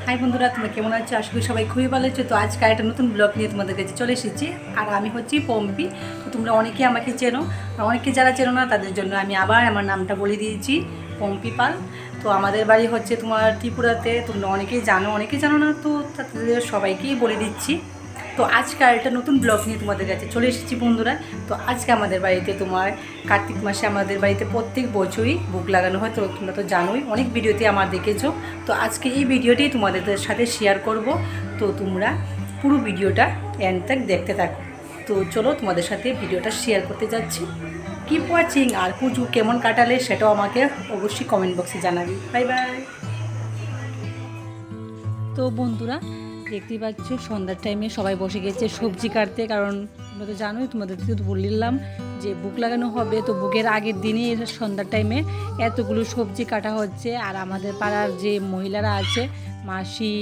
High বন্ধুরা, তোমরা কেমন আছো? আশা করি সবাই খুবই ভালো আছো। তো আজকে একটা নতুন ব্লগ নিয়ে তোমাদের কাছে চলে এসেছি। আর আমি হচ্ছি পম্পি। তো তোমরা অনেকে আমাকে চেনো, আর অনেকে যারা চেনো না তাদের জন্য আমি আবার আমার নামটা বলে দিয়েছি, পম্পি পাল। তো আমাদের বাড়ি হচ্ছে তোমার ত্রিপুরাতে। তোমরা অনেকেই জানো না, তো তাদের সবাইকেই বলে দিচ্ছি। তো আজকে একটা নতুন ব্লগ নিয়ে তোমাদের কাছে চলে এসেছি বন্ধুরা। তো আজকে আমাদের বাড়িতে তোমার কার্তিক মাসে আমাদের বাড়িতে প্রত্যেক বছরই বুক লাগানো হয়। তো তোমরা তো জানোই, অনেক ভিডিওতে আমার দেখেছো। তো আজকে এই ভিডিওটি তোমাদের সাথে শেয়ার করব। তো তোমরা পুরো ভিডিওটা এন্ড তক দেখতে থাকো। তো চলো তোমাদের সাথে ভিডিওটা শেয়ার করতে যাচ্ছি। Keep watching. আর পুজো কেমন কাটালে সেটাও আমাকে অবশ্যই কমেন্ট বক্সে জানাবি। Bye bye. তো বন্ধুরা, দেখতেই পাচ্ছ সন্ধ্যার টাইমে সবাই বসে গেছে সবজি কাটতে। কারণ তোমরা তো জানোই, তোমাদের তো বললাম যে বুক লাগানো হবে। তো বুকের আগের দিনই সন্ধ্যার টাইমে এতগুলো সবজি কাটা হচ্ছে। আর আমাদের পাড়ার যে মহিলারা আছে, মাসি,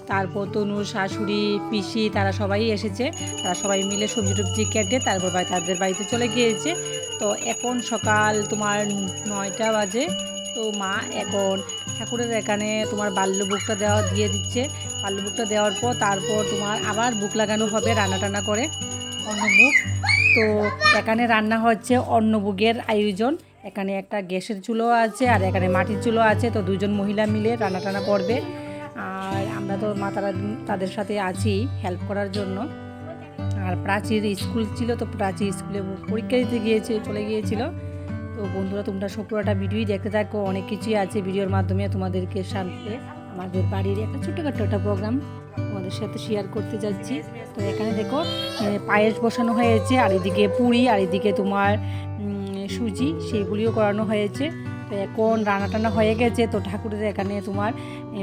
তারপর তনুর শাশুড়ি, পিসি, তারা সবাই এসেছে। তারা সবাই মিলে সবজি টবজি কেটে তারপর তাদের বাড়িতে চলে গিয়েছে। তো এখন সকাল তোমার 9টা বাজে। তো মা এখন ঠাকুরের এখানে তোমার বাল্যভোগটা দিয়ে দিচ্ছে। বাল্যভোগটা দেওয়ার পর তারপর তোমার আবার বুক লাগানো হবে রান্না টান্না করে অন্নভোগ। তো এখানে রান্না হচ্ছে অন্নভোগের আয়োজন। এখানে একটা গ্যাসের চুলো আছে আর এখানে মাটির চুলো আছে। তো দুজন মহিলা মিলে রান্না টান্না করবে। আর আমরা তো তাদের সাথে আছি হেল্প করার জন্য। আর প্রাচীর স্কুল ছিল, তো প্রাচীর স্কুলে পরীক্ষা দিতে চলে গিয়েছিল। তো বন্ধুরা, তোমরা শুক্রবারটা ভিডিওই দেখতে থাকো। অনেক কিছুই আছে ভিডিওর মাধ্যমে তোমাদেরকে সামনে আমাদের বাড়ির একটা ছোটোখাটো একটা প্রোগ্রাম তোমাদের সাথে শেয়ার করতে যাচ্ছি। তো এখানে দেখো পায়েস বসানো হয়েছে, আর এদিকে পুরি, আর এদিকে তোমার সুজি, সেইগুলিও করানো হয়েছে। তো এখন রান্না টান্না হয়ে গেছে। তো ঠাকুরের এখানে তোমার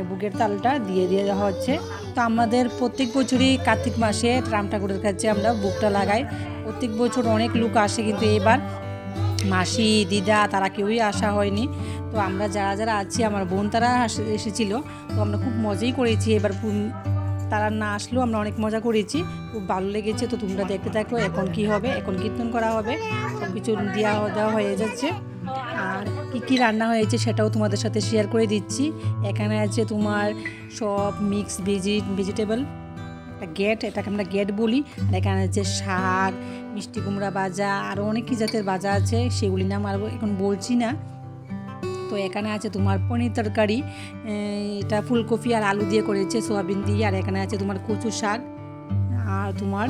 বুকের তালটা দিয়ে দেওয়া হচ্ছে। তো আমাদের প্রত্যেক বছরই কার্তিক মাসে রাম ঠাকুরের কাছে আমরা বুকটা লাগাই। প্রত্যেক বছর অনেক লোক আসে, কিন্তু এবার মাসি, দিদা তারা কেউই আসা হয়নি। তো আমরা যারা আছি, আমার বোন তারা এসেছিলো। তো আমরা খুব মজাই করেছি। এবার তারা না আসলেও আমরা অনেক মজা করেছি, খুব ভালো লেগেছে। তো তোমরা দেখতে থাকো এখন কি হবে। এখন কীর্তন করা হবে, সব কিছু দেওয়া হয়ে যাচ্ছে। আর কি রান্না হয়েছে সেটাও তোমাদের সাথে শেয়ার করে দিচ্ছি। এখানে আছে তোমার সব মিক্স ভেজিটেবল, এটাকে আমরা গেট বলি। আর এখানে আছে শাক, মিষ্টি কুমড়া ভাজা, আরও অনেক কি জাতের ভাজা আছে, সেগুলি নাম আর এখন বলছি না। তো এখানে আছে তোমার পনির তরকারি, এটা ফুলকপি আর আলু দিয়ে করেছে, সোয়াবিন দিয়ে। আর এখানে আছে তোমার কচু শাক, আর তোমার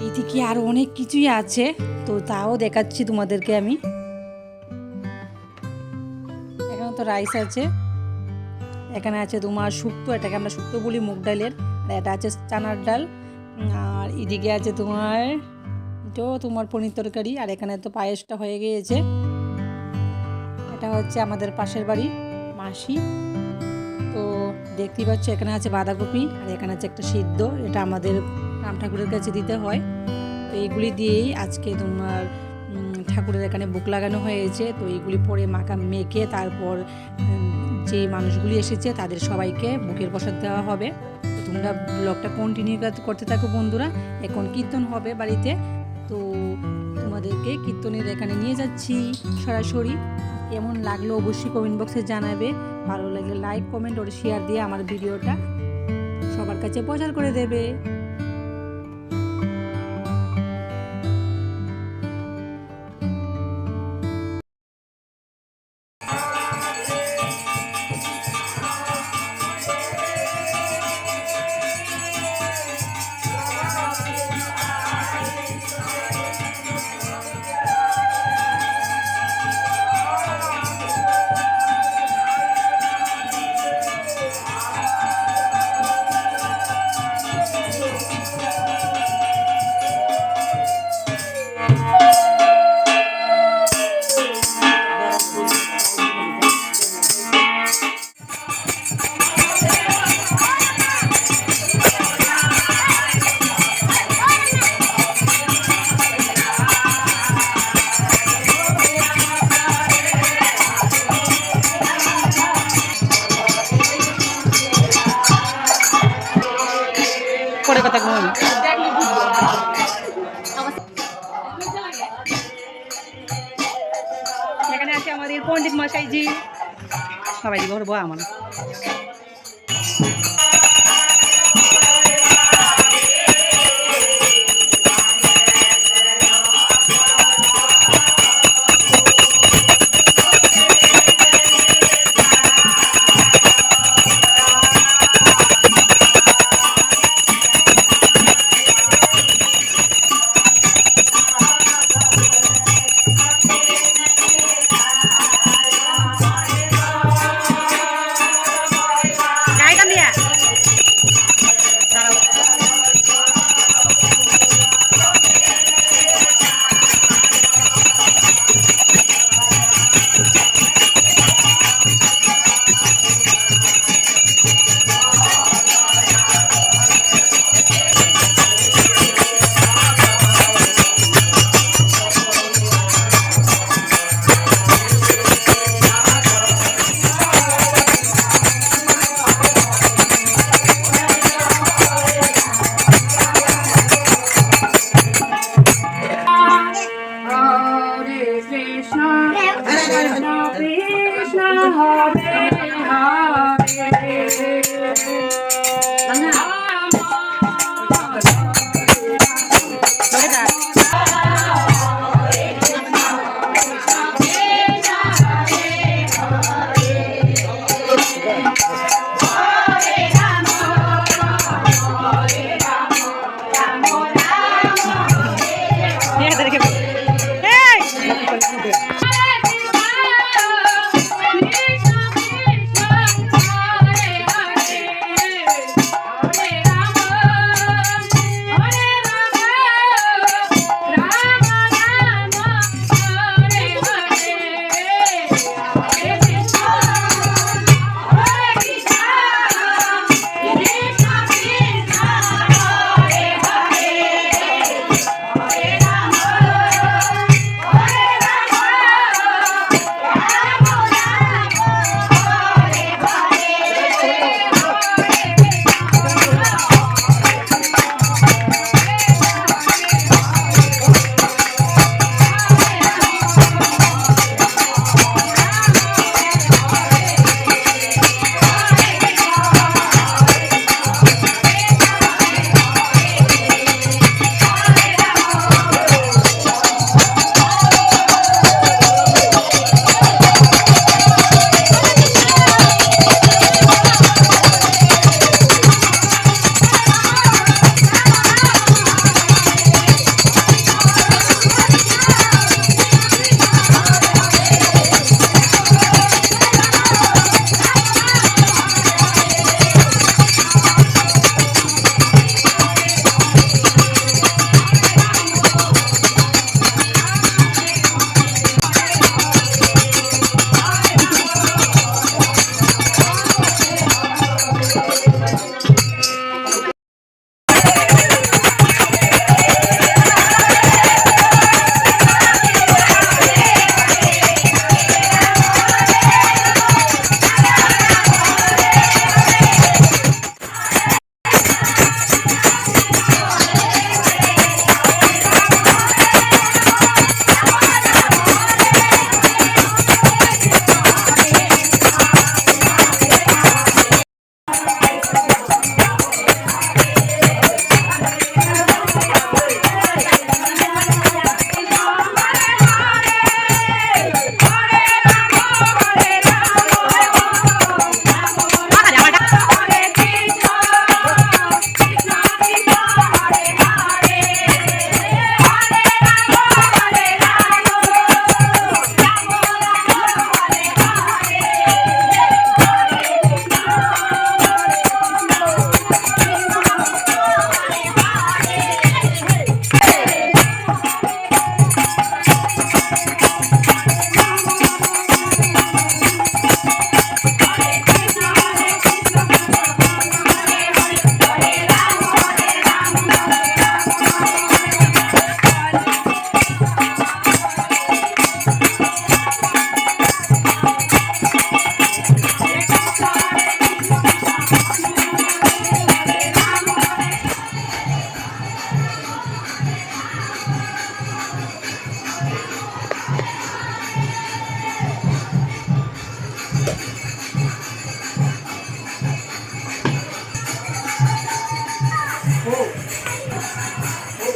এইদিকে আরও অনেক কিছুই আছে। তো তাও দেখাচ্ছি তোমাদেরকে আমি। এখানে তো রাইস আছে, এখানে আছে তোমার শুক্তো, এটাকে আমরা শুক্তো বলি মুগ ডালের। আর এটা আছে চানার ডাল। আর এদিকে আছে তোমার পনির তরকারি। আর এখানে তো পায়েসটা হয়ে গিয়েছে। এটা হচ্ছে আমাদের পাশের বাড়ি মাসি। তো দেখতেই পাচ্ছ এখানে আছে বাঁধাকপি, আর এখানে আছে একটা সিদ্ধ, এটা আমাদের রাম ঠাকুরের কাছে দিতে হয়। তো এইগুলি দিয়েই আজকে তোমার ঠাকুরের এখানে বুক লাগানো হয়েছে। তো এইগুলি পরে মেখে তারপর যে মানুষগুলি এসেছে তাদের সবাইকে বুকের প্রসাদ দেওয়া হবে। তো তোমরা ব্লগটা কন্টিনিউ করতে থাকো বন্ধুরা। এখন কীর্তন হবে বাড়িতে। তো তোমাদেরকে কীর্তনের এখানে নিয়ে যাচ্ছি সরাসরি। কেমন লাগলো অবশ্যই কমেন্ট বক্সে জানাবে। ভালো লাগলে লাইক, কমেন্ট আর শেয়ার দিয়ে আমার ভিডিওটা সবার কাছে প্রচার করে দেবে। পরে কথা বল। এখানে আছে আমাদের পণ্ডিত মশাইজি, সবাই দিব আমার। Cái tâm đi à?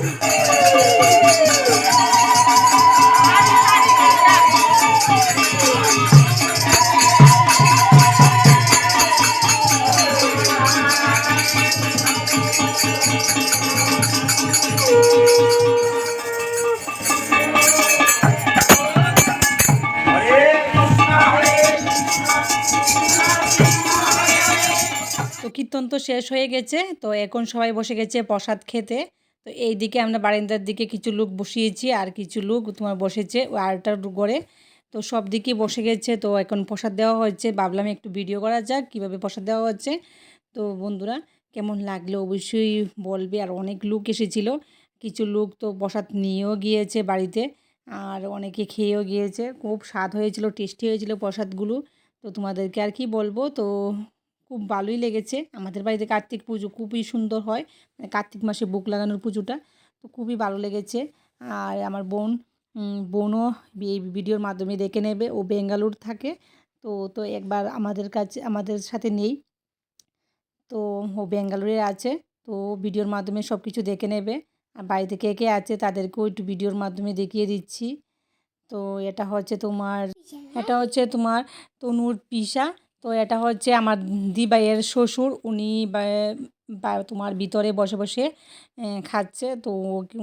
তো কীর্তন তো শেষ হয়ে গেছে, তো এখন সবাই বসে গেছে প্রসাদ খেতে। তো এইদিকে আমরা বারান্দার দিকে কিছু লোক বসিয়েছি আর কিছু লোক তোমার বসেছে আরেকটা ঘরে। তো সব দিকেই বসে গেছে, তো এখন প্রসাদ দেওয়া হচ্ছে। ভাবলাম একটু ভিডিও করা যাক কীভাবে প্রসাদ দেওয়া হচ্ছে। তো বন্ধুরা কেমন লাগলো অবশ্যই বলবে। আর অনেক লোক এসেছিল, কিছু লোক তো প্রসাদ নিয়েও গিয়েছে বাড়িতে, আর অনেকে খেয়েও গিয়েছে। খুব স্বাদ হয়েছিল, টেস্টি হয়েছিল প্রসাদগুলো। তো তোমাদেরকে আর কি বলবো, তো খুব ভালোই লেগেছে। আমাদের বাড়িতে কার্তিক পুজো খুবই সুন্দর হয়, মানে কার্তিক মাসে বুক লাগানোর পুজোটা, তো খুবই ভালো লেগেছে। আর আমার বোনও এই ভিডিওর মাধ্যমে দেখে নেবে, ও বেঙ্গালুরু থাকে। তো তো একবার আমাদের কাছে আমাদের সাথে নেই, তো ও বেঙ্গালুরে আছে। তো ভিডিওর মাধ্যমে সব কিছু দেখে নেবে। আর বাড়িতে কে কে আছে তাদেরকেও একটু ভিডিওর মাধ্যমে দেখিয়ে দিচ্ছি। তো এটা হচ্ছে তোমার তনুর পিসা। তো এটা হচ্ছে আমার দিবাইয়ের শ্বশুর, উনি তোমার ভিতরে বসে বসে খাচ্ছে। তো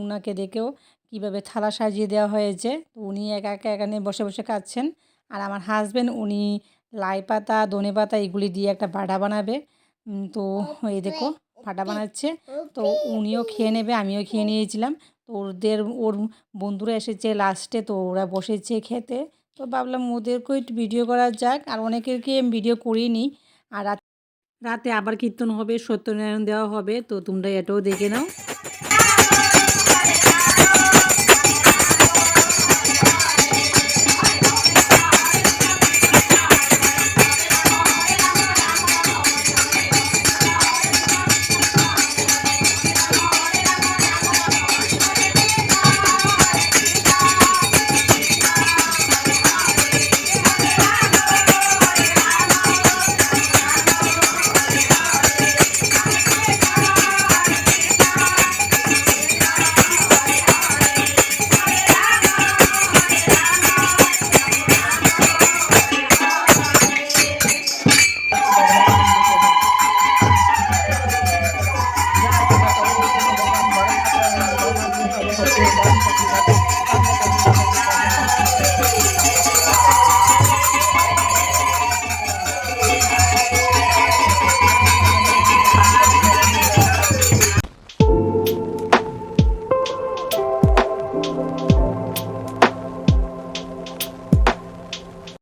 উনাকে দেখেও কীভাবে থালা সাজিয়ে দেওয়া হয়েছে, তো উনি একা একা এখানে বসে বসে খাচ্ছেন। আর আমার হাজব্যান্ড উনি লাই পাতা ধনে পাতা এগুলি দিয়ে একটা বাটা বানাবে। তো এই দেখো বাটা বানাচ্ছে। তো উনিও খেয়ে নেবে, আমিও খেয়ে নিয়েছিলাম। তো ওর বন্ধুরা এসেছে লাস্টে, তো ওরা বসেছে খেতে। তো ভাবলাম ওদেরকেও একটু ভিডিও করা যাক, আর অনেকেরকে আমি ভিডিও করিনি। আর রাতে আবার কীর্তন হবে, সত্যনারায়ণ দেওয়া হবে, তো তোমরা এটাও দেখে নাও।